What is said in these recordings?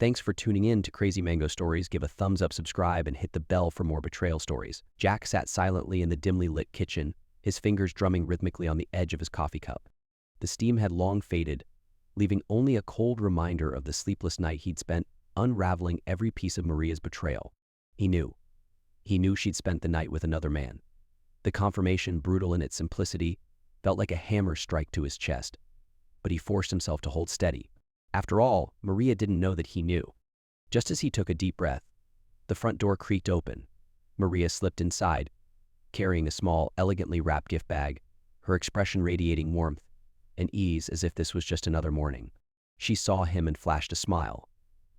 Thanks for tuning in to Crazy Mango Stories. Give a thumbs up, subscribe, and hit the bell for more betrayal stories. Jack sat silently in the dimly lit kitchen, his fingers drumming rhythmically on the edge of his coffee cup. The steam had long faded, leaving only a cold reminder of the sleepless night he'd spent unraveling every piece of Maria's betrayal. He knew. He knew she'd spent the night with another man. The confirmation, brutal in its simplicity, felt like a hammer strike to his chest. But he forced himself to hold steady. After all, Maria didn't know that he knew. Just as he took a deep breath, the front door creaked open. Maria slipped inside, carrying a small, elegantly wrapped gift bag, her expression radiating warmth and ease as if this was just another morning. She saw him and flashed a smile,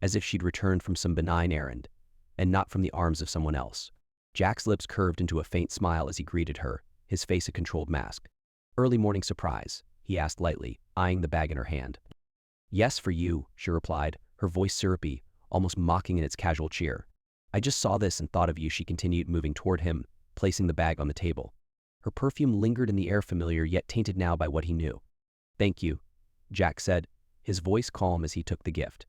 as if she'd returned from some benign errand, and not from the arms of someone else. Jack's lips curved into a faint smile as he greeted her, his face a controlled mask. "Early morning surprise," he asked lightly, eyeing the bag in her hand. "Yes, for you," she replied, her voice syrupy, almost mocking in its casual cheer. "I just saw this and thought of you," she continued, moving toward him, placing the bag on the table. Her perfume lingered in the air, familiar yet tainted now by what he knew. "Thank you," Jack said, his voice calm as he took the gift.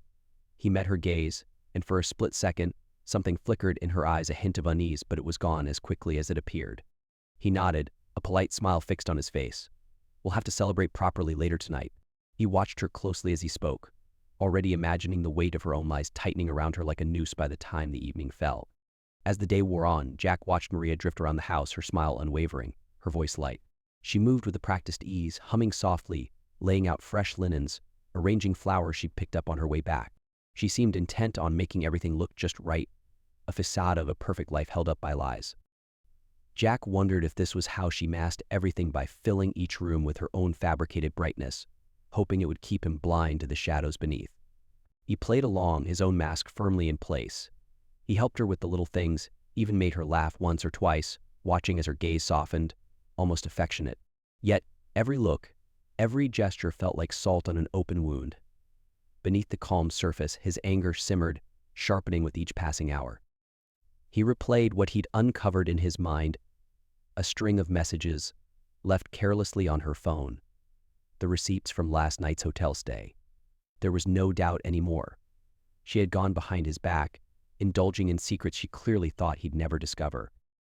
He met her gaze, and for a split second, something flickered in her eyes, a hint of unease, but it was gone as quickly as it appeared. He nodded, a polite smile fixed on his face. "We'll have to celebrate properly later tonight." He watched her closely as he spoke, already imagining the weight of her own lies tightening around her like a noose by the time the evening fell. As the day wore on, Jack watched Maria drift around the house, her smile unwavering, her voice light. She moved with a practiced ease, humming softly, laying out fresh linens, arranging flowers she'd picked up on her way back. She seemed intent on making everything look just right, a facade of a perfect life held up by lies. Jack wondered if this was how she masked everything, by filling each room with her own fabricated brightness, hoping it would keep him blind to the shadows beneath. He played along, his own mask firmly in place. He helped her with the little things, even made her laugh once or twice, watching as her gaze softened, almost affectionate. Yet, every look, every gesture felt like salt on an open wound. Beneath the calm surface, his anger simmered, sharpening with each passing hour. He replayed what he'd uncovered in his mind, a string of messages left carelessly on her phone, the receipts from last night's hotel stay. There was no doubt anymore. She had gone behind his back, indulging in secrets she clearly thought he'd never discover.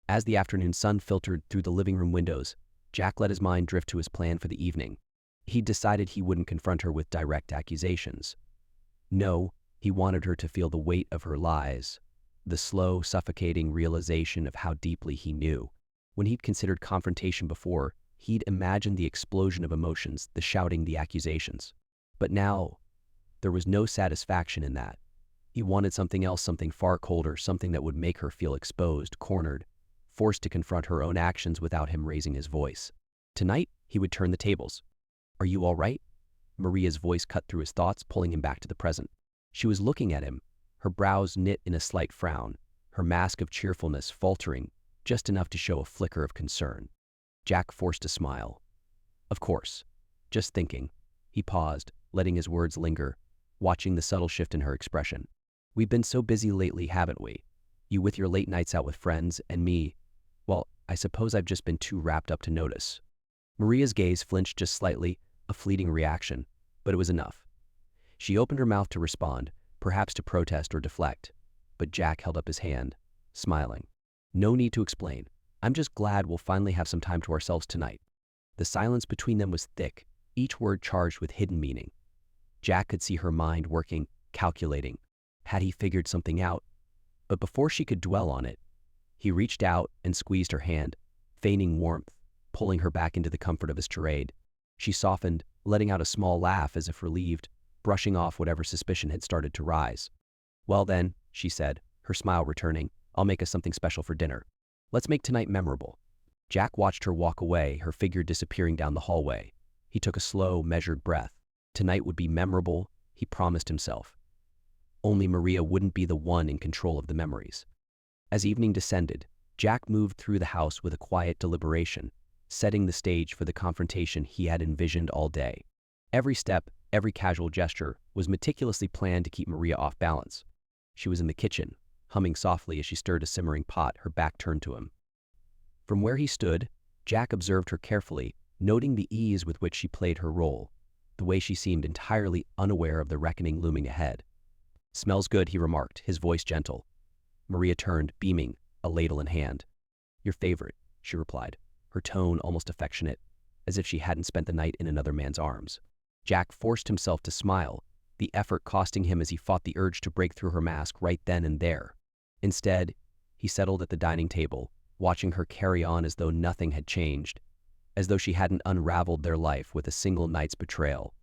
As the afternoon sun filtered through the living room windows, Jack let his mind drift to his plan for the evening. He'd decided he wouldn't confront her with direct accusations. No, he wanted her to feel the weight of her lies, the slow, suffocating realization of how deeply he knew. When he'd considered confrontation before, he'd imagined the explosion of emotions, the shouting, the accusations. But now, there was no satisfaction in that. He wanted something else, something far colder, something that would make her feel exposed, cornered, forced to confront her own actions without him raising his voice. Tonight, he would turn the tables. "Are you all right?" Maria's voice cut through his thoughts, pulling him back to the present. She was looking at him, her brows knit in a slight frown, her mask of cheerfulness faltering just enough to show a flicker of concern. Jack forced a smile. "Of course. Just thinking." He paused, letting his words linger, watching the subtle shift in her expression. "We've been so busy lately, haven't we? You with your late nights out with friends, and me, well, I suppose I've just been too wrapped up to notice." Maria's gaze flinched just slightly, a fleeting reaction, but it was enough. She opened her mouth to respond, perhaps to protest or deflect, but Jack held up his hand, smiling. "No need to explain. I'm just glad we'll finally have some time to ourselves tonight." The silence between them was thick, each word charged with hidden meaning. Jack could see her mind working, calculating. Had he figured something out? But before she could dwell on it, he reached out and squeezed her hand, feigning warmth, pulling her back into the comfort of his charade. She softened, letting out a small laugh as if relieved, brushing off whatever suspicion had started to rise. "Well then," she said, her smile returning, "I'll make us something special for dinner. Let's make tonight memorable." Jack watched her walk away, her figure disappearing down the hallway. He took a slow, measured breath. Tonight would be memorable, he promised himself. Only Maria wouldn't be the one in control of the memories. As evening descended, Jack moved through the house with a quiet deliberation, setting the stage for the confrontation he had envisioned all day. Every step, every casual gesture was meticulously planned to keep Maria off balance. She was in the kitchen, humming softly as she stirred a simmering pot, her back turned to him. From where he stood, Jack observed her carefully, noting the ease with which she played her role, the way she seemed entirely unaware of the reckoning looming ahead. "Smells good," he remarked, his voice gentle. Maria turned, beaming, a ladle in hand. "Your favorite," she replied, her tone almost affectionate, as if she hadn't spent the night in another man's arms. Jack forced himself to smile, the effort costing him as he fought the urge to break through her mask right then and there. Instead, he settled at the dining table, watching her carry on as though nothing had changed, as though she hadn't unraveled their life with a single night's betrayal.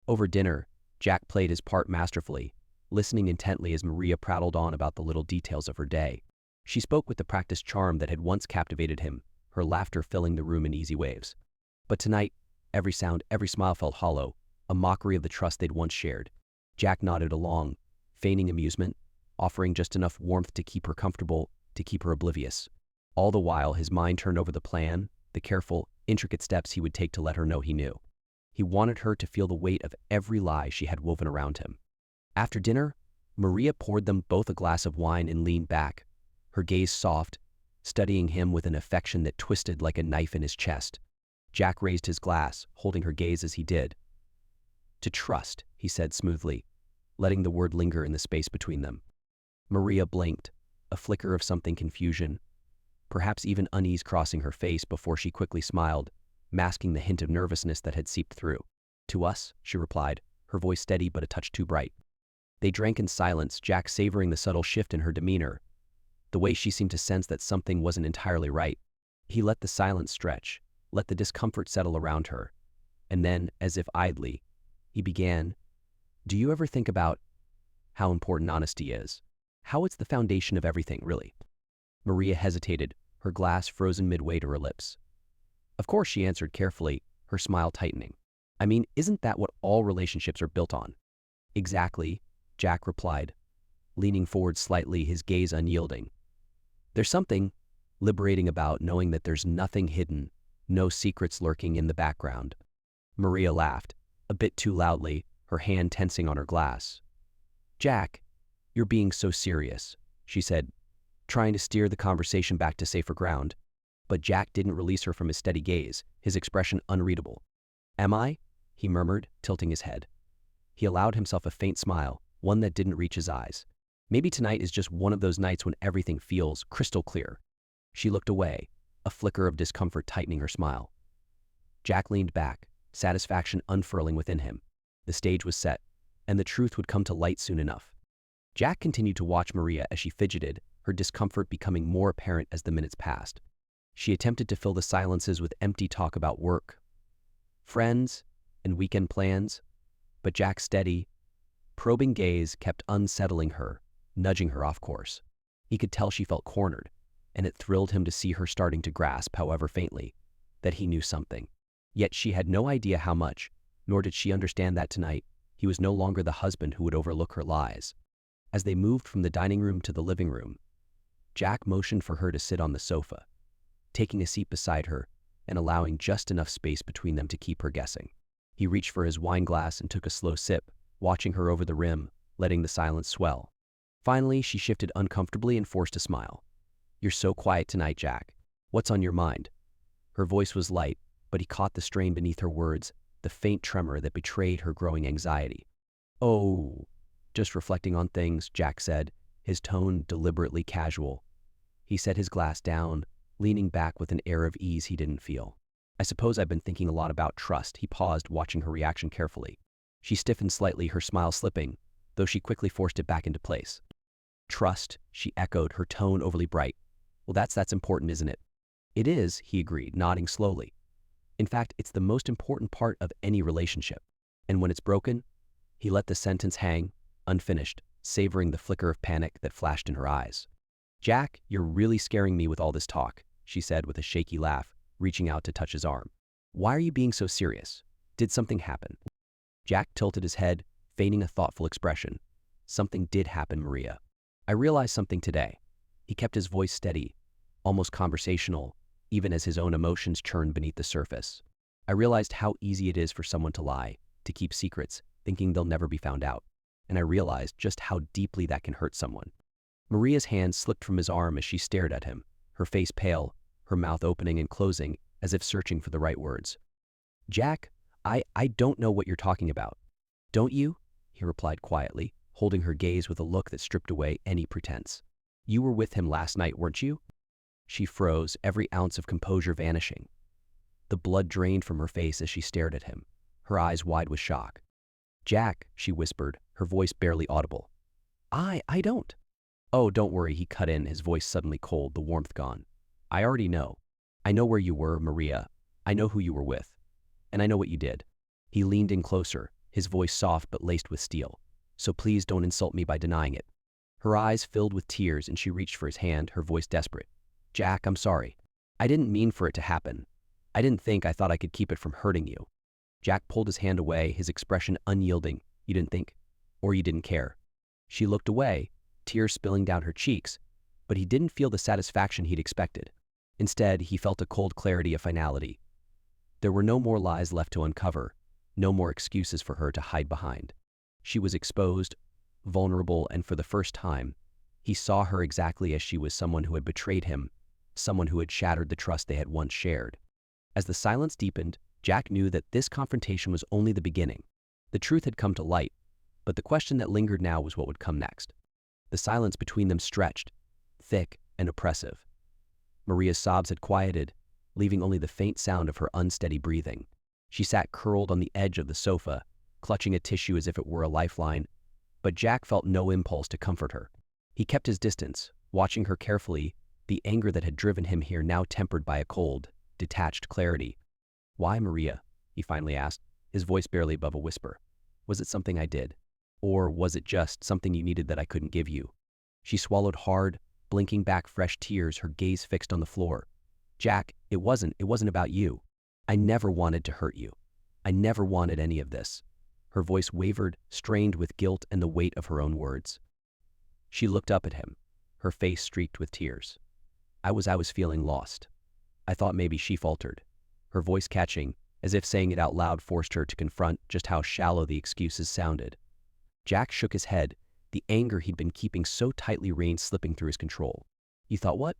Over dinner, Jack played his part masterfully, listening intently as Maria prattled on about the little details of her day. She spoke with the practiced charm that had once captivated him, her laughter filling the room in easy waves. But tonight, every sound, every smile felt hollow, a mockery of the trust they'd once shared. Jack nodded along, feigning amusement, offering just enough warmth to keep her comfortable, to keep her oblivious. All the while, his mind turned over the plan, the careful, intricate steps he would take to let her know he knew. He wanted her to feel the weight of every lie she had woven around him. After dinner, Maria poured them both a glass of wine and leaned back, her gaze soft, studying him with an affection that twisted like a knife in his chest. Jack raised his glass, holding her gaze as he did. "To trust," he said smoothly, letting the word linger in the space between them. Maria blinked, a flicker of something confusion, perhaps even unease crossing her face before she quickly smiled, masking the hint of nervousness that had seeped through. "To us," she replied, her voice steady but a touch too bright. They drank in silence, Jack savoring the subtle shift in her demeanor, the way she seemed to sense that something wasn't entirely right. He let the silence stretch, let the discomfort settle around her, and then, as if idly, he began, "Do you ever think about how important honesty is? How it's the foundation of everything, really?" Maria hesitated, her glass frozen midway to her lips. "Of course," she answered carefully, her smile tightening. "I mean, isn't that what all relationships are built on?" "Exactly," Jack replied, leaning forward slightly, his gaze unyielding. "There's something liberating about knowing that there's nothing hidden, no secrets lurking in the background." Maria laughed, a bit too loudly, her hand tensing on her glass. "Jack, you're being so serious," she said, trying to steer the conversation back to safer ground. But Jack didn't release her from his steady gaze, his expression unreadable. "Am I?" he murmured, tilting his head. He allowed himself a faint smile, one that didn't reach his eyes. Maybe tonight is just one of those nights when everything feels crystal clear. She looked away, a flicker of discomfort tightening her smile. Jack leaned back, satisfaction unfurling within him. The stage was set, and the truth would come to light soon enough. Jack continued to watch Maria as she fidgeted, her discomfort becoming more apparent as the minutes passed. She attempted to fill the silences with empty talk about work, friends, and weekend plans, but Jack's steady, probing gaze kept unsettling her, nudging her off course. He could tell she felt cornered, and it thrilled him to see her starting to grasp, however faintly, that he knew something. Yet she had no idea how much, nor did she understand that tonight he was no longer the husband who would overlook her lies. As they moved from the dining room to the living room, Jack motioned for her to sit on the sofa, taking a seat beside her and allowing just enough space between them to keep her guessing. He reached for his wine glass and took a slow sip, watching her over the rim, letting the silence swell. Finally, she shifted uncomfortably and forced a smile. "You're so quiet tonight, Jack. What's on your mind?" Her voice was light, but he caught the strain beneath her words, the faint tremor that betrayed her growing anxiety. "Oh, just reflecting on things," Jack said, his tone deliberately casual. He set his glass down, leaning back with an air of ease he didn't feel. "I suppose I've been thinking a lot about trust." He paused, watching her reaction carefully. She stiffened slightly, her smile slipping, though she quickly forced it back into place. "Trust," she echoed, her tone overly bright. "Well, that's important, isn't it?" "It is," he agreed, nodding slowly. "In fact, it's the most important part of any relationship. And when it's broken," he let the sentence hang, unfinished, savoring the flicker of panic that flashed in her eyes. "Jack, you're really scaring me with all this talk," she said with a shaky laugh, reaching out to touch his arm. "Why are you being so serious? Did something happen?" Jack tilted his head, feigning a thoughtful expression. "Something did happen, Maria. I realized something today." He kept his voice steady, almost conversational, even as his own emotions churned beneath the surface. "I realized how easy it is for someone to lie, to keep secrets, thinking they'll never be found out. And I realized just how deeply that can hurt someone." Maria's hand slipped from his arm as she stared at him, her face pale, her mouth opening and closing as if searching for the right words. "Jack, I don't know what you're talking about." "Don't you?" he replied quietly, holding her gaze with a look that stripped away any pretense. "You were with him last night, weren't you?" She froze, every ounce of composure vanishing. The blood drained from her face as she stared at him, her eyes wide with shock. "Jack," she whispered, her voice barely audible. I don't." "Oh, don't worry," he cut in, his voice suddenly cold, the warmth gone. "I already know. I know where you were, Maria. I know who you were with. And I know what you did." He leaned in closer, his voice soft but laced with steel. "So please don't insult me by denying it." Her eyes filled with tears and she reached for his hand, her voice desperate. "Jack, I'm sorry. I didn't mean for it to happen. I thought I could keep it from hurting you." Jack pulled his hand away, his expression unyielding. "You didn't think? Or you didn't care?" She looked away, tears spilling down her cheeks, but he didn't feel the satisfaction he'd expected. Instead, he felt a cold clarity of finality. There were no more lies left to uncover, no more excuses for her to hide behind. She was exposed, vulnerable, and for the first time, he saw her exactly as she was, someone who had betrayed him, someone who had shattered the trust they had once shared. As the silence deepened, Jack knew that this confrontation was only the beginning. The truth had come to light, but the question that lingered now was what would come next. The silence between them stretched, thick and oppressive. Maria's sobs had quieted, leaving only the faint sound of her unsteady breathing. She sat curled on the edge of the sofa, clutching a tissue as if it were a lifeline, but Jack felt no impulse to comfort her. He kept his distance, watching her carefully, the anger that had driven him here now tempered by a cold, detached clarity. "Why, Maria?" he finally asked, his voice barely above a whisper. "Was it something I did? Or was it just something you needed that I couldn't give you?" She swallowed hard, blinking back fresh tears, her gaze fixed on the floor. "Jack, it wasn't about you. I never wanted to hurt you. I never wanted any of this." Her voice wavered, strained with guilt and the weight of her own words. She looked up at him, her face streaked with tears. I was feeling lost. I thought," maybe she faltered, her voice catching, as if saying it out loud forced her to confront just how shallow the excuses sounded. Jack shook his head, the anger he'd been keeping so tightly reined slipping through his control. "You thought what?"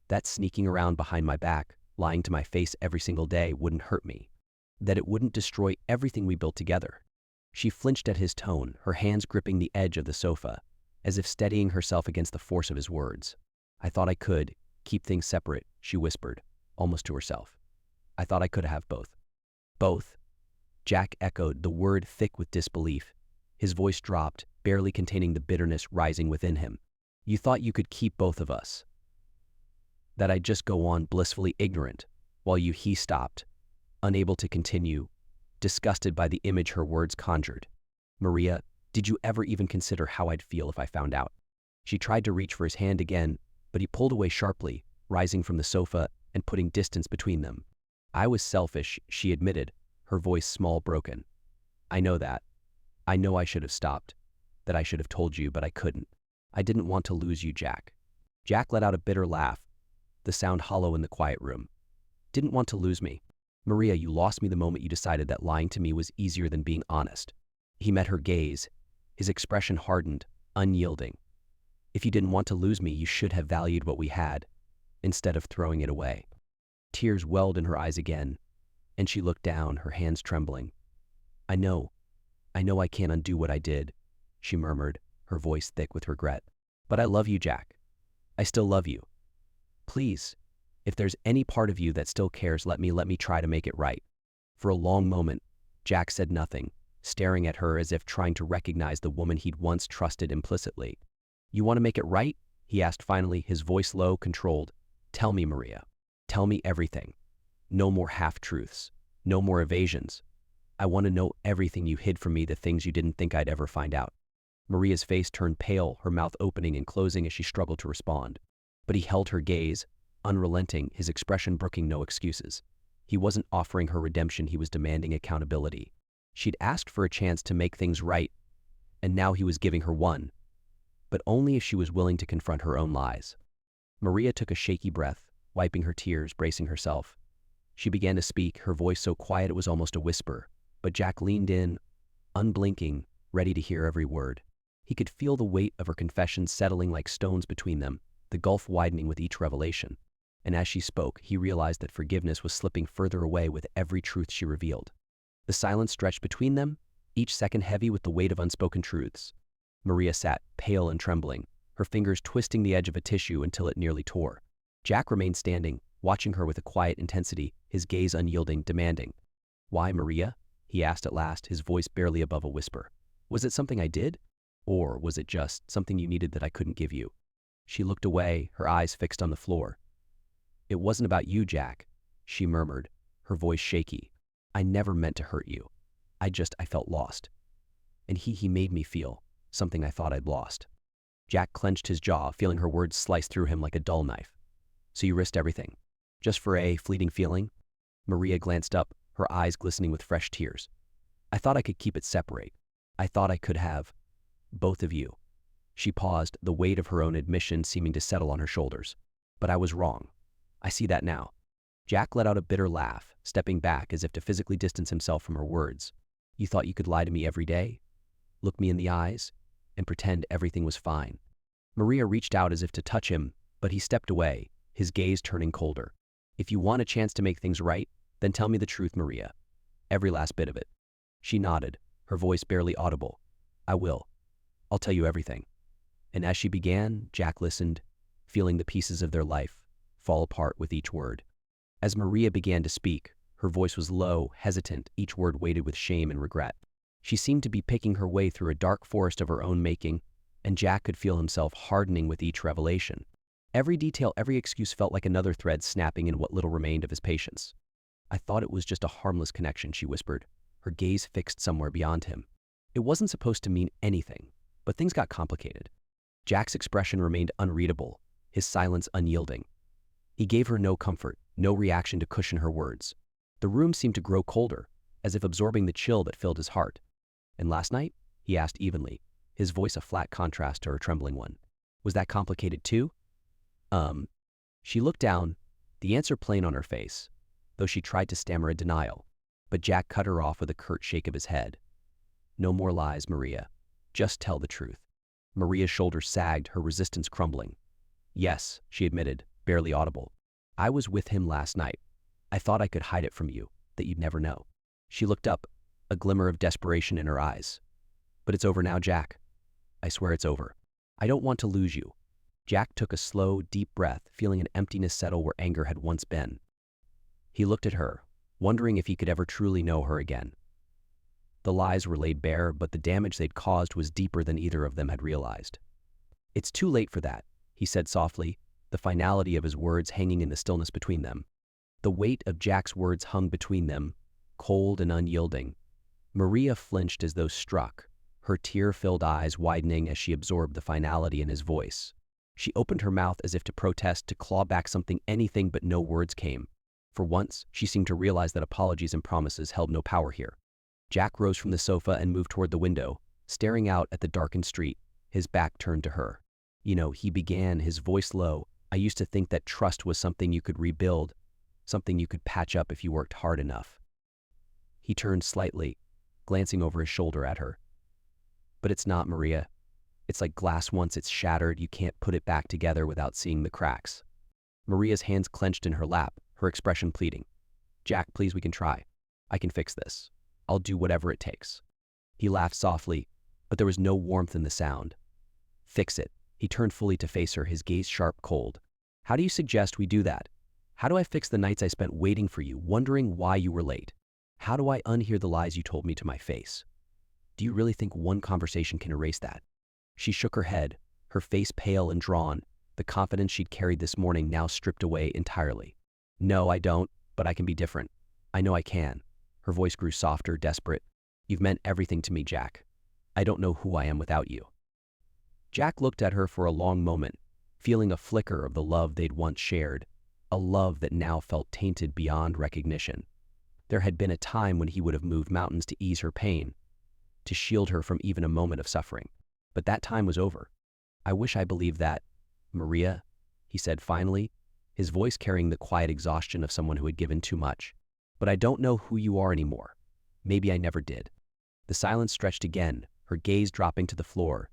"That sneaking around behind my back, lying to my face every single day wouldn't hurt me. That it wouldn't destroy everything we built together." She flinched at his tone, her hands gripping the edge of the sofa, as if steadying herself against the force of his words. "I thought I could keep things separate," she whispered, almost to herself. "I thought I could have both." "Both?" Jack echoed, the word thick with disbelief. His voice dropped, barely containing the bitterness rising within him. "You thought you could keep both of us? That I'd just go on blissfully ignorant, while he stopped, unable to continue, disgusted by the image her words conjured. "Maria, did you ever even consider how I'd feel if I found out?" She tried to reach for his hand again, but he pulled away sharply, rising from the sofa and putting distance between them. "I was selfish," she admitted, her voice small, broken. "I know that. I know I should have stopped, that I should have told you, but I couldn't. I didn't want to lose you, Jack." Jack let out a bitter laugh, the sound hollow in the quiet room. "Didn't want to lose me? Maria, you lost me the moment you decided that lying to me was easier than being honest." He met her gaze, his expression hardened, unyielding. "If you didn't want to lose me, you should have valued what we had, instead of throwing it away." Tears welled in her eyes again, and she looked down, her hands trembling. I know I can't undo what I did," she murmured, her voice thick with regret. "But I love you, Jack. I still love you. Please, if there's any part of you that still cares, let me try to make it right." For a long moment, Jack said nothing, staring at her as if trying to recognize the woman he'd once trusted implicitly. "You want to make it right?" he asked finally, his voice low, controlled. "Tell me, Maria. Tell me everything. No more half-truths. No more evasions. I want to know everything you hid from me, the things you didn't think I'd ever find out." Maria's face turned pale, her mouth opening and closing as she struggled to respond. But he held her gaze, unrelenting, his expression brooking no excuses. He wasn't offering her redemption, he was demanding accountability. She'd asked for a chance to make things right, and now he was giving her one, but only if she was willing to confront her own lies. Maria took a shaky breath, wiping her tears, bracing herself. She began to speak, her voice so quiet it was almost a whisper, but Jack leaned in, unblinking, ready to hear every word. He could feel the weight of her confession settling like stones between them, the gulf widening with each revelation. And as she spoke, he realized that forgiveness was slipping further away with every truth she revealed. The silence stretched between them, each second heavy with the weight of unspoken truths. Maria sat, pale and trembling, her fingers twisting the edge of a tissue until it nearly tore. Jack remained standing, watching her with a quiet intensity, his gaze unyielding, demanding. "Why, Maria?" he asked at last, his voice barely above a whisper. "Was it something I did? Or was it just something you needed that I couldn't give you?" She looked away, her eyes fixed on the floor. "It wasn't about you, Jack," she murmured, her voice shaky. "I never meant to hurt you. I felt lost. And he made me feel something I thought I'd lost." Jack clenched his jaw, feeling her words slice through him like a dull knife. "So you risked everything? Just for a fleeting feeling?" Maria glanced up, her eyes glistening with fresh tears. "I thought I could keep it separate. I thought I could have both of you." She paused, the weight of her own admission seeming to settle on her shoulders. "But I was wrong. I see that now." Jack let out a bitter laugh, stepping back as if to physically distance himself from her words. "You thought you could lie to me every day? Look me in the eyes? And pretend everything was fine?" Maria reached out as if to touch him, but he stepped away, his gaze turning colder. "If you want a chance to make things right, then tell me the truth, Maria. Every last bit of it." She nodded, her voice barely audible. "I will. I'll tell you everything." And as she began, Jack listened, feeling the pieces of their life fall apart with each word. As Maria began to speak, her voice was low, hesitant, each word weighted with shame and regret. She seemed to be picking her way through a dark forest of her own making, and Jack could feel himself hardening with each revelation. Every detail, every excuse felt like another thread snapping in what little remained of his patience. "I thought it was just a harmless connection," she whispered, her gaze fixed somewhere beyond him. "It wasn't supposed to mean anything, but things got complicated." Jack's expression remained unreadable, his silence unyielding. He gave her no comfort, no reaction to cushion her words. The room seemed to grow colder, as if absorbing the chill that filled his heart. "And last night?" he asked evenly, his voice a flat contrast to her trembling one. "Was that complicated too?" She looked down, the answer plain on her face, though she tried to stammer a denial. But Jack cut her off with a curt shake of his head. "No more lies, Maria. Just tell the truth." Maria's shoulders sagged, her resistance crumbling. "Yes," she admitted, barely audible. "I was with him last night. I thought I could hide it from you, that you'd never know." She looked up, a glimmer of desperation in her eyes. "But it's over now, Jack. I swear it's over. I don't want to lose you." Jack took a slow, deep breath, feeling an emptiness settle where anger had once been. He looked at her, wondering if he could ever truly know her again. The lies were laid bare, but the damage they'd caused was deeper than either of them had realized. "It's too late for that," he said softly, the finality of his words hanging in the stillness between them. The weight of Jack's words hung between them, cold and unyielding. Maria flinched as though struck, her tear-filled eyes widening as she absorbed the finality in his voice. She opened her mouth as if to protest, to claw back something, anything, but no words came. For once, she seemed to realize that apologies and promises held no power here. Jack rose from the sofa and moved toward the window, staring out at the darkened street, his back turned to her. "You know," he began, his voice low, "I used to think that trust was something you could rebuild, something you could patch up if you worked hard enough." He turned slightly, glancing over his shoulder at her. "But it's not, Maria. It's like glass. Once it's shattered, you can't put it back together without seeing the cracks." Maria's hands clenched in her lap, her expression pleading. "Jack, please, we can try. I can fix this. I'll do whatever it takes." He laughed softly, but there was no warmth in the sound. "Fix it." He turned fully to face her, his gaze sharp, cold. "How do you suggest we do that? How do I fix the nights I spent waiting for you, wondering why you were late? How do I unhear the lies you told me to my face? Do you really think one conversation can erase that?" She shook her head, her face pale and drawn, the confidence she'd carried this morning now stripped away entirely. "No, I don't, but I can be different. I know I can." Her voice grew softer, desperate. "You've meant everything to me, Jack. I don't know who I am without you." Jack looked at her for a long moment, feeling a flicker of the love they'd once shared, a love that now felt tainted beyond recognition. There had been a time when he would have moved mountains to ease her pain, to shield her from even a moment of suffering. But that time was over. "I wish I believed that, Maria," he said finally, his voice carrying the quiet exhaustion of someone who had given too much. "But I don't know who you are anymore. Maybe I never did." The silence stretched again, her gaze dropping to the floor,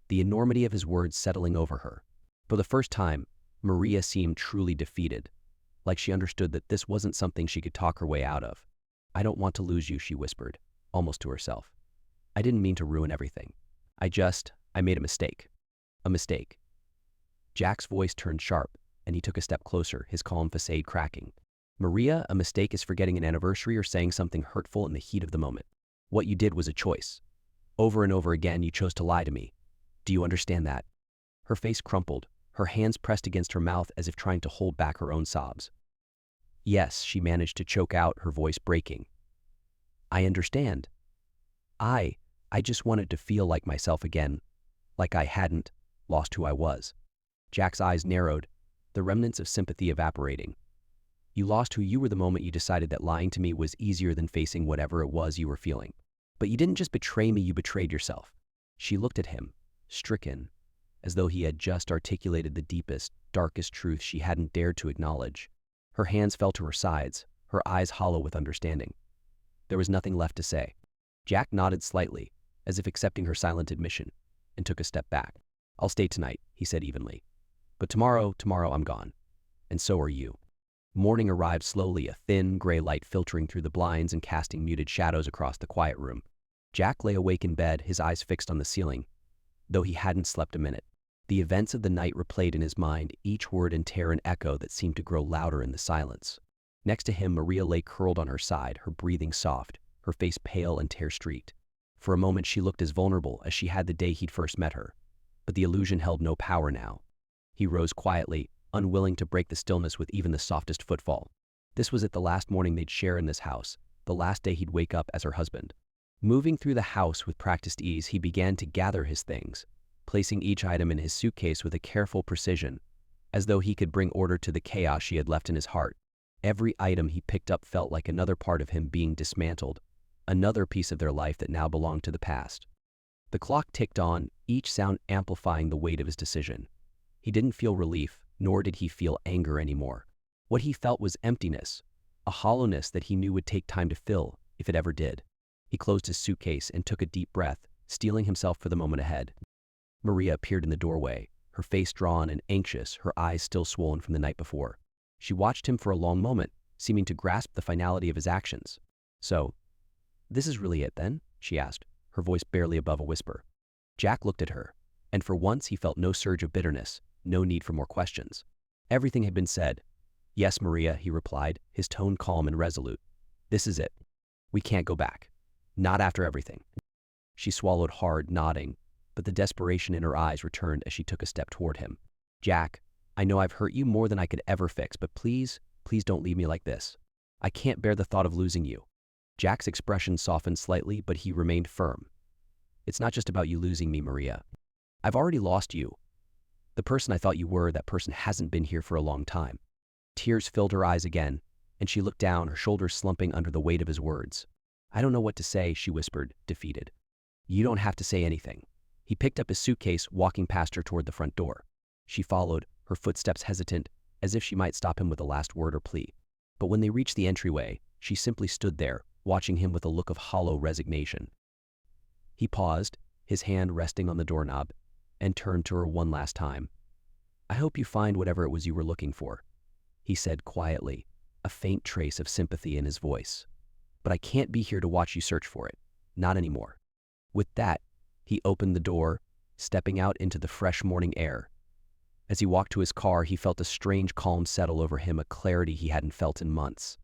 the enormity of his words settling over her. For the first time, Maria seemed truly defeated, like she understood that this wasn't something she could talk her way out of. "I don't want to lose you," she whispered, almost to herself. "I didn't mean to ruin everything. I I made a mistake. A mistake. Jack's voice turned sharp, and he took a step closer, his calm facade cracking. Maria, a mistake is forgetting an anniversary or saying something hurtful in the heat of the moment. What you did was a choice. Over and over again, you chose to lie to me. Do you understand that? Her face crumpled, her hands pressed against her mouth as if trying to hold back her own sobs. Yes, she managed to choke out, her voice breaking. I understand. I just wanted to feel like myself again, like I hadn't lost who I was. Jack's eyes narrowed, the remnants of sympathy evaporating. You lost who you were the moment you decided that lying to me was easier than facing whatever it was you were feeling. But you didn't just betray me, you betrayed yourself. She looked at him, stricken, as though he had just articulated the deepest, darkest truth she hadn't dared to acknowledge. Her hands fell to her sides, her eyes hollow with understanding. There was nothing left to say. Jack nodded slightly, as if accepting her silent admission, and took a step back. I'll stay tonight, he said evenly. But tomorrow I'm gone. And so are you. Morning arrived slowly, a thin, gray light filtering through the blinds and casting muted shadows across the quiet room. Jack lay awake in bed, his eyes fixed on the ceiling, though he hadn't slept a minute. The events of the night replayed in his mind, each word in terror and echo that seemed to grow louder in the silence. Next to him, Maria lay curled on her side, her breathing soft, her face pale and tear-streaked. For a moment, she looked as vulnerable as she had the day he'd first met her. But the illusion held no power now. He rose quietly, unwilling to break the stillness with even the softest footfall. This was it, the last morning they'd share in this house, the last day he'd wake up as her husband. Moving through the house with practiced ease, he began to gather his things, placing each item in his suitcase with a careful precision, as though he could bring order to the chaos she had left in his heart. Every item he picked up felt like another part of him being dismantled, another piece of their life that now belonged to the past. The clock ticked on, each sound amplifying the weight of his decision. He didn't feel relief, nor did he feel anger anymore. What he felt was emptiness, a hollowness that he knew would take time to fill, if it ever did. He closed his suitcase and took a deep breath, steeling himself for the moment ahead. Maria appeared in the doorway, her face drawn and anxious, her eyes still swollen from the night before. She watched him for a long moment, seeming to grasp the finality of his actions. So, this is really it then? She asked, her voice barely above a whisper. Jack looked at her, and for once he felt no surge of bitterness, no need for more questions. Everything had been said. Yes, Maria, he replied, his tone calm and resolute. This is it. We can't go back. Not after everything. She swallowed hard, nodding, but the desperation in her eyes returned as she took a step toward him. Jack, I know I've hurt you more than I could ever fix, but please don't leave me like this. I can't bear the thought of losing you. Jack's expression softened slightly, but he remained firm. It's not just about you losing me, Maria. I've already lost you. The person I thought you were, that person hasn't been here for a long time. Tears filled her eyes again, and she looked down, her shoulders slumping under the weight of his words. I don't know what to say, she whispered, defeated. You don't have to say anything. He picked up his suitcase, walking past her toward the front door. She followed, her footsteps hesitant, as if she might stop him with a last word or plea. But when they reached the entryway, she simply stood there, watching him with a look of hollow resignation. He paused, his hand resting on the doorknob, and turned to her one last time. I hope you find whatever it was you were looking for, he said quietly, a faint trace of sympathy in his voice. But I can't be here to watch you search for it. Not anymore. With that, he opened the door, stepping out into the fresh morning air. As he walked to his car, he felt a strange calm settle over him, a clarity he hadn't felt in months.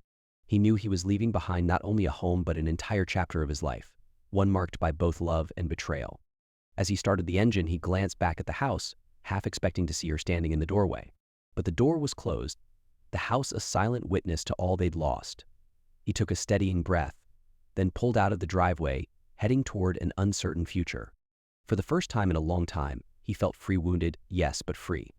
He knew he was leaving behind not only a home but an entire chapter of his life, one marked by both love and betrayal. As he started the engine, he glanced back at the house, half expecting to see her standing in the doorway. But the door was closed, the house a silent witness to all they'd lost. He took a steadying breath, then pulled out of the driveway, heading toward an uncertain future. For the first time in a long time, he felt free, wounded, yes, but free.